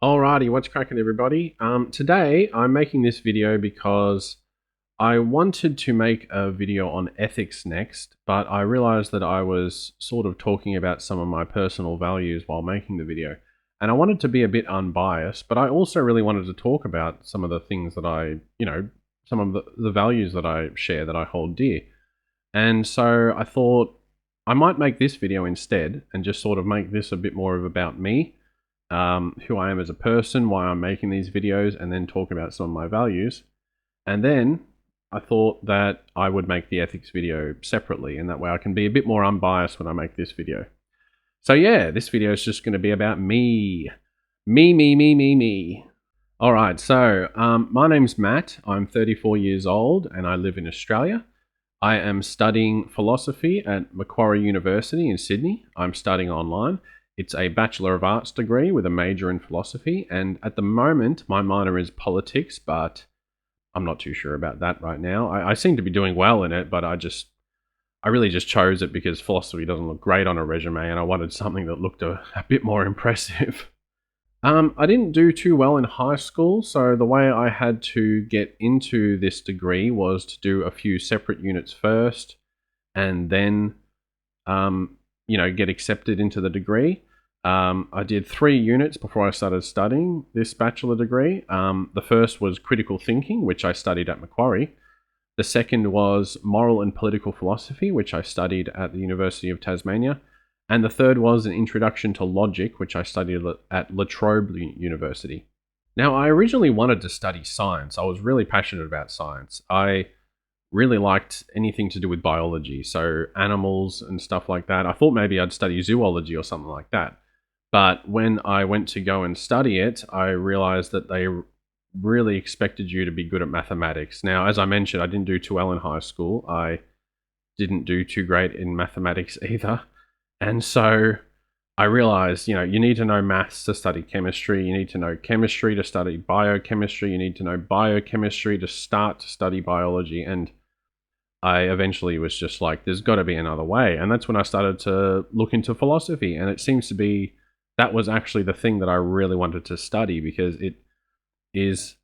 Alrighty, what's cracking, everybody? Today I'm making this video because I wanted to make a video on ethics next, but I realized that I was sort of talking about some of my personal values while making the video. And I wanted to be a bit unbiased, but I also really wanted to talk about some of the things that some of the values that I share that I hold dear. And so I thought I might make this video instead and just sort of make this a bit more of about me, who I am as a person, why I'm making these videos, and then talk about some of my values. And then I thought that I would make the ethics video separately, and that way I can be a bit more unbiased when I make this video. So yeah, this video is just going to be about me. Me. Alright, so my name's Matt. I'm 34 years old and I live in Australia. I am studying philosophy at Macquarie University in Sydney. I'm studying online. It's a Bachelor of Arts degree with a major in philosophy, and at the moment my minor is politics, but I'm not too sure about that right now. I seem to be doing well in it, but I really just chose it because philosophy doesn't look great on a resume, and I wanted something that looked a bit more impressive. I didn't do too well in high school, so the way I had to get into this degree was to do a few separate units first, and then, get accepted into the degree. I did 3 units before I started studying this bachelor degree. The first was critical thinking, which I studied at Macquarie. The second was moral and political philosophy, which I studied at the University of Tasmania. And the third was an introduction to logic, which I studied at La Trobe University. Now, I originally wanted to study science. I was really passionate about science. I really liked anything to do with biology, so animals and stuff like that. I thought maybe I'd study zoology or something like that. But when I went to go and study it, I realized that they really expected you to be good at mathematics. Now, as I mentioned, I didn't do too well in high school. I didn't do too great in mathematics either. And so I realized, you need to know maths to study chemistry. You need to know chemistry to study biochemistry. You need to know biochemistry to start to study biology. And I eventually was just like, there's got to be another way. And that's when I started to look into philosophy. And it seems to be that was actually the thing that I really wanted to study, because it is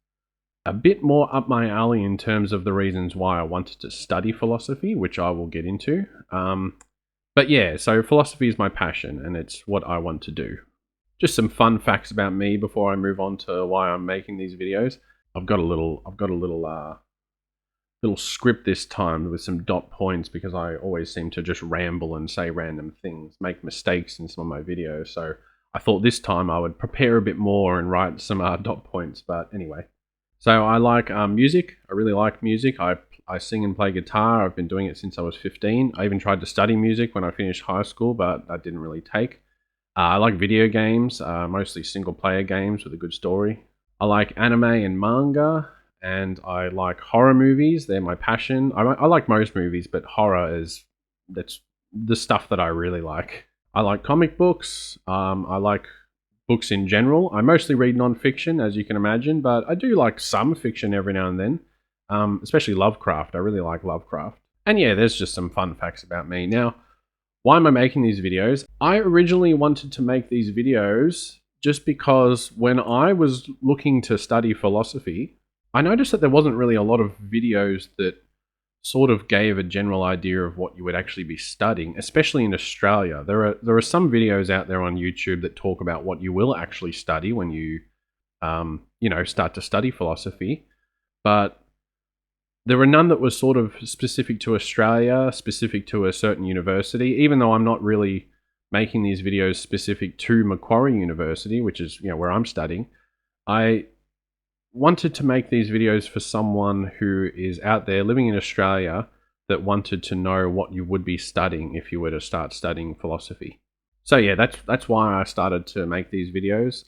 a bit more up my alley in terms of the reasons why I wanted to study philosophy, which I will get into. But yeah, so philosophy is my passion and it's what I want to do. Just some fun facts about me before I move on to why I'm making these videos. I've got a little script this time with some dot points, because I always seem to just ramble and say random things, make mistakes in some of my videos. So I thought this time I would prepare a bit more and write some dot points. But anyway, so I like music. I really like music. I sing and play guitar. I've been doing it since I was 15. I even tried to study music when I finished high school, but that didn't really take. I like video games, mostly single-player games with a good story. I like anime and manga, and I like horror movies. They're my passion. I like most movies, but that's the stuff that I really like. I like comic books. I like books in general. I mostly read non-fiction, as you can imagine, but I do like some fiction every now and then. Especially Lovecraft. I really like Lovecraft. And yeah, there's just some fun facts about me. Now, why am I making these videos? I originally wanted to make these videos just because when I was looking to study philosophy, I noticed that there wasn't really a lot of videos that sort of gave a general idea of what you would actually be studying, especially in Australia. There are some videos out there on YouTube that talk about what you will actually study when you start to study philosophy, but there were none that was sort of specific to Australia, specific to a certain university, even though I'm not really making these videos specific to Macquarie University, which is where I'm studying. I wanted to make these videos for someone who is out there living in Australia that wanted to know what you would be studying if you were to start studying philosophy. So yeah, that's why I started to make these videos.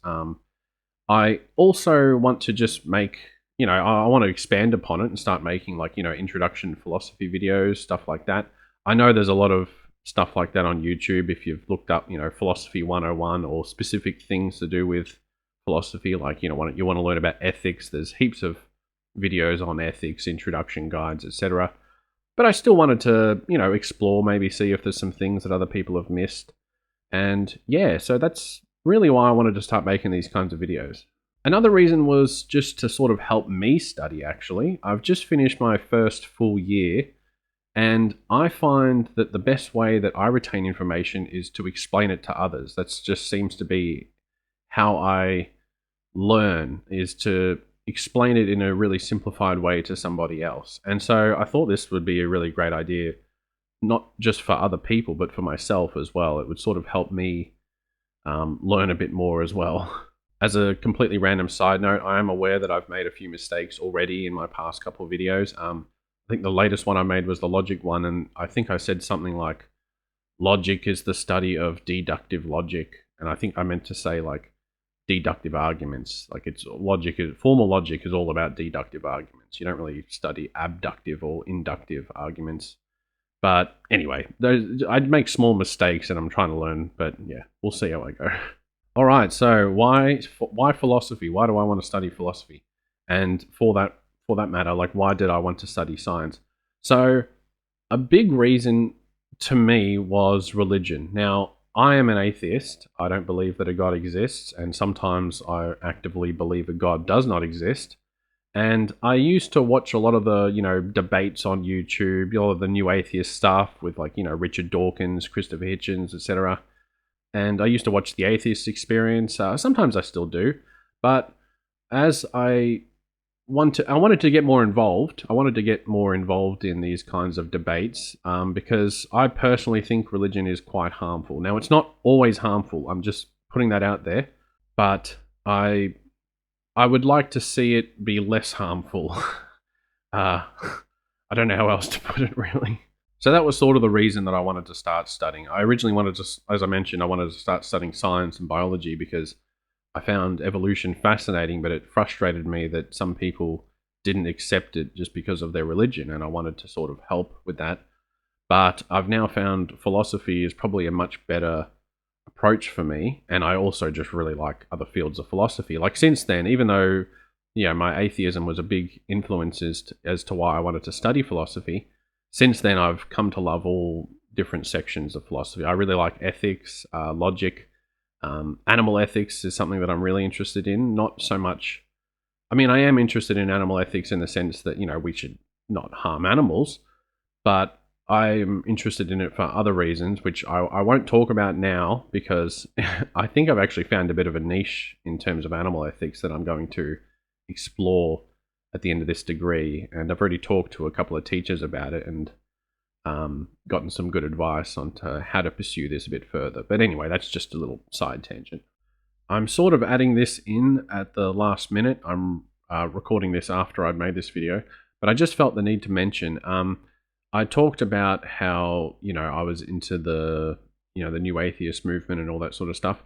I also want to just make I want to expand upon it and start making introduction philosophy videos, stuff like that. I know there's a lot of stuff like that on YouTube if you've looked up, philosophy 101 or specific things to do with philosophy, like you want to learn about ethics. There's heaps of videos on ethics, introduction guides, etc. But I still wanted to, explore, maybe see if there's some things that other people have missed. And yeah, so that's really why I wanted to start making these kinds of videos. Another reason was just to sort of help me study, actually. I've just finished my first full year, and I find that the best way that I retain information is to explain it to others. That just seems to be how I learn, is to explain it in a really simplified way to somebody else. And so I thought this would be a really great idea, not just for other people, but for myself as well. It would sort of help me learn a bit more as well. As a completely random side note, I am aware that I've made a few mistakes already in my past couple of videos. I think the latest one I made was the logic one, and I think I said something like, logic is the study of deductive logic, and I think I meant to say like deductive arguments. Like formal logic is all about deductive arguments. You don't really study abductive or inductive arguments. But anyway, I'd make small mistakes and I'm trying to learn, but yeah, we'll see how I go. All right, so why philosophy? Why do I want to study philosophy? And for that matter, like, why did I want to study science? So a big reason to me was religion. Now, I am an atheist. I don't believe that a God exists, and sometimes I actively believe a God does not exist. And I used to watch a lot of the, debates on YouTube, a lot of the new atheist stuff with like, Richard Dawkins, Christopher Hitchens, etc. And I used to watch The Atheist Experience. Sometimes I still do. But as I wanted to get more involved. I wanted to get more involved in these kinds of debates because I personally think religion is quite harmful. Now, it's not always harmful. I'm just putting that out there. But I would like to see it be less harmful. I don't know how else to put it, really. So that was sort of the reason that I wanted to start studying. I originally wanted to, as I mentioned, I wanted to start studying science and biology because I found evolution fascinating, but it frustrated me that some people didn't accept it just because of their religion, and I wanted to sort of help with that. But I've now found philosophy is probably a much better approach for me, and I also just really like other fields of philosophy. Like, since then, even though my atheism was a big influence as to why I wanted to study philosophy, since then I've come to love all different sections of philosophy. I really like ethics, logic. Animal ethics is something that I'm really interested in. Not so much, I mean, I am interested in animal ethics in the sense that, we should not harm animals, but I'm interested in it for other reasons, which I won't talk about now because I think I've actually found a bit of a niche in terms of animal ethics that I'm going to explore at the end of this degree. And I've already talked to a couple of teachers about it and gotten some good advice on how to pursue this a bit further. But anyway, that's just a little side tangent. I'm sort of adding this in at the last minute. I'm recording this after I'd made this video, but I just felt the need to mention, I talked about how, I was into the new atheist movement and all that sort of stuff.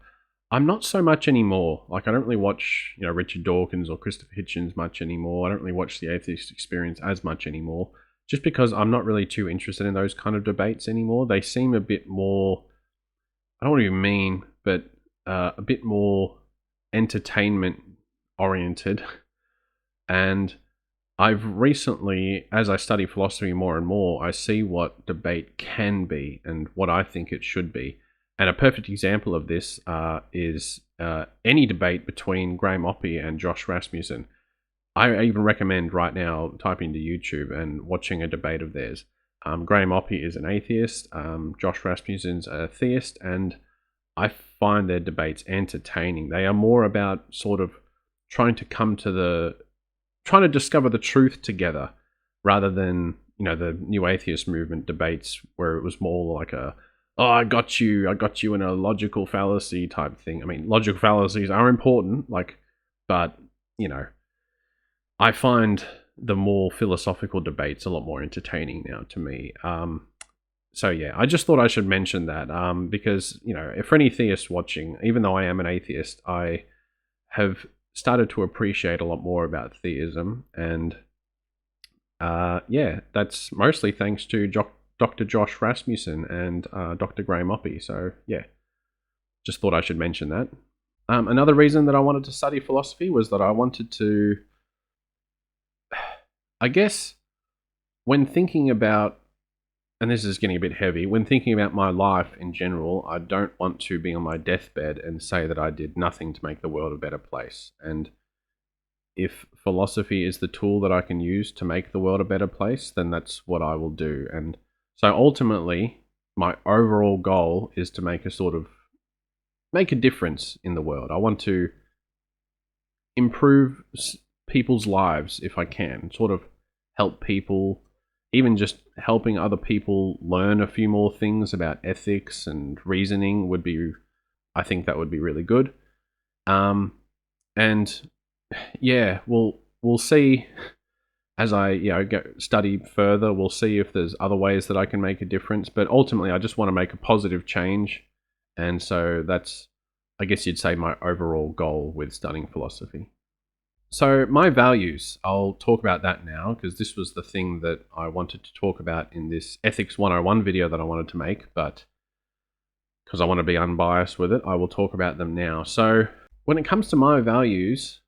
I'm not so much anymore. Like, I don't really watch, Richard Dawkins or Christopher Hitchens much anymore. I don't really watch The Atheist Experience as much anymore, just because I'm not really too interested in those kind of debates anymore. They seem a bit more, I don't want to be mean, but a bit more entertainment oriented. And I've recently, as I study philosophy more and more, I see what debate can be and what I think it should be. And a perfect example of this is any debate between Graham Oppy and Josh Rasmussen. I even recommend right now typing to YouTube and watching a debate of theirs. Graham Oppy is an atheist, Josh Rasmussen's a theist, and I find their debates entertaining. They are more about sort of trying to discover the truth together, rather than, the new atheist movement debates where it was more like I got you in a logical fallacy type thing. I mean, logical fallacies are important, but, I find the more philosophical debates a lot more entertaining now to me. So yeah, I just thought I should mention that because, for any theists watching, even though I am an atheist, I have started to appreciate a lot more about theism. And that's mostly thanks to Dr. Josh Rasmussen and Dr. Graham Oppy. So yeah, just thought I should mention that. Another reason that I wanted to study philosophy was that I wanted to, I guess, when thinking about and this is getting a bit heavy, when thinking about my life in general, I don't want to be on my deathbed and say that I did nothing to make the world a better place. And if philosophy is the tool that I can use to make the world a better place, then that's what I will do. And so ultimately, my overall goal is to make a difference in the world. I want to improve people's lives if I can, sort of help people, even just helping other people learn a few more things about ethics and reasoning would be, I think that would be really good. And yeah, we'll see as I study further. We'll see if there's other ways that I can make a difference. But ultimately, I just want to make a positive change, and so that's, I guess you'd say, my overall goal with studying philosophy. So my values, I'll talk about that now because this was the thing that I wanted to talk about in this Ethics 101 video that I wanted to make, but because I want to be unbiased with it, I will talk about them now. So when it comes to my values,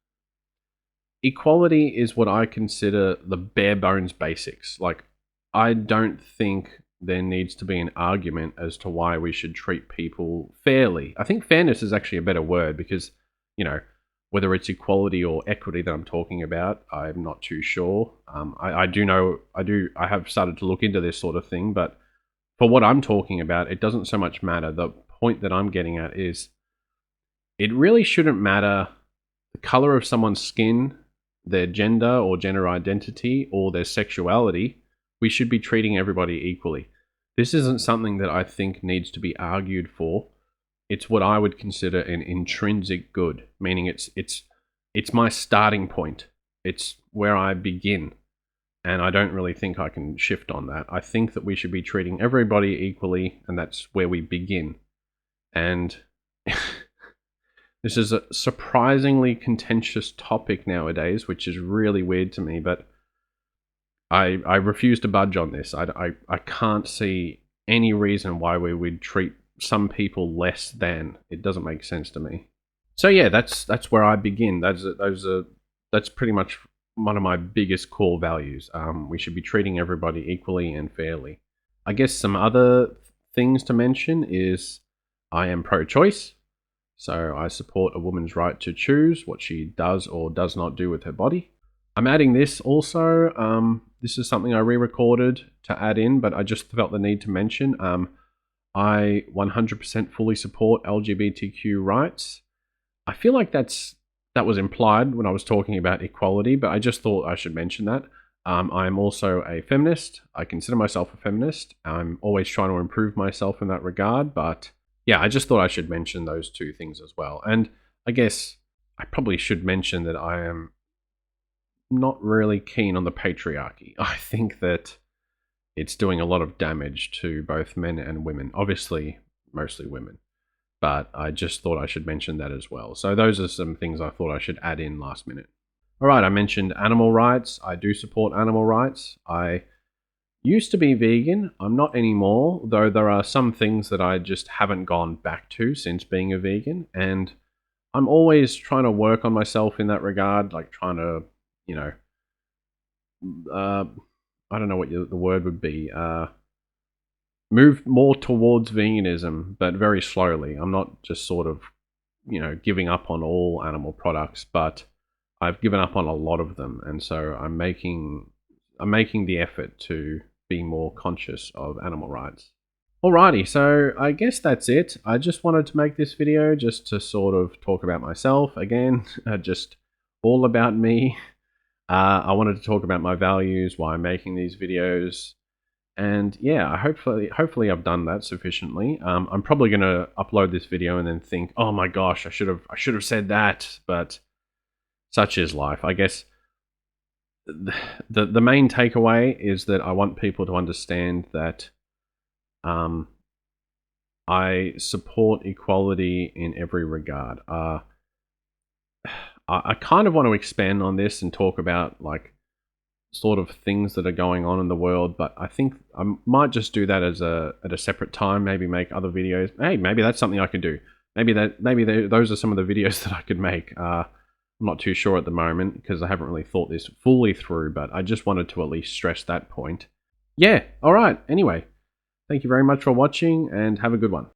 equality is what I consider the bare bones basics. Like, I don't think there needs to be an argument as to why we should treat people fairly. I think fairness is actually a better word because, whether it's equality or equity that I'm talking about, I'm not too sure. I have started to look into this sort of thing, but for what I'm talking about, it doesn't so much matter. The point that I'm getting at is it really shouldn't matter the color of someone's skin, their gender or gender identity, or their sexuality. We should be treating everybody equally. This isn't something that I think needs to be argued for. It's what I would consider an intrinsic good, meaning it's my starting point. It's where I begin. And I don't really think I can shift on that. I think that we should be treating everybody equally, and that's where we begin. And this is a surprisingly contentious topic nowadays, which is really weird to me, but I refuse to budge on this. I can't see any reason why we would treat some people less than. It doesn't make sense to me. So yeah, that's where I begin. That's pretty much one of my biggest core values. We should be treating everybody equally and fairly. I guess some other things to mention is I am pro-choice. So I support a woman's right to choose what she does or does not do with her body. I'm adding this also. This is something I re-recorded to add in, but I just felt the need to mention. I 100% fully support LGBTQ rights. I feel like that was implied when I was talking about equality, but I just thought I should mention that. I'm also a feminist. I consider myself a feminist. I'm always trying to improve myself in that regard, but yeah, I just thought I should mention those two things as well. And I guess I probably should mention that I am not really keen on the patriarchy. I think that it's doing a lot of damage to both men and women. Obviously, mostly women. But I just thought I should mention that as well. So those are some things I thought I should add in last minute. All right, I mentioned animal rights. I do support animal rights. I used to be vegan. I'm not anymore, though there are some things that I just haven't gone back to since being a vegan. And I'm always trying to work on myself in that regard, like trying to, I don't know what the word would be, move more towards veganism, but very slowly. I'm not just sort of, giving up on all animal products, but I've given up on a lot of them. And so I'm making the effort to be more conscious of animal rights. Alrighty, so I guess that's it. I just wanted to make this video just to sort of talk about myself again, just all about me. I wanted to talk about my values, why I'm making these videos, and yeah, hopefully I've done that sufficiently. I'm probably going to upload this video and then think, oh my gosh, I should have said that, but such is life. I guess the main takeaway is that I want people to understand that I support equality in every regard. I kind of want to expand on this and talk about like sort of things that are going on in the world, but I think I might just do that at a separate time. Maybe make other videos. Hey, maybe that's something I could do. Maybe those are some of the videos that I could make. I'm not too sure at the moment because I haven't really thought this fully through, but I just wanted to at least stress that point. Yeah. All right. Anyway, Thank you very much for watching and have a good one.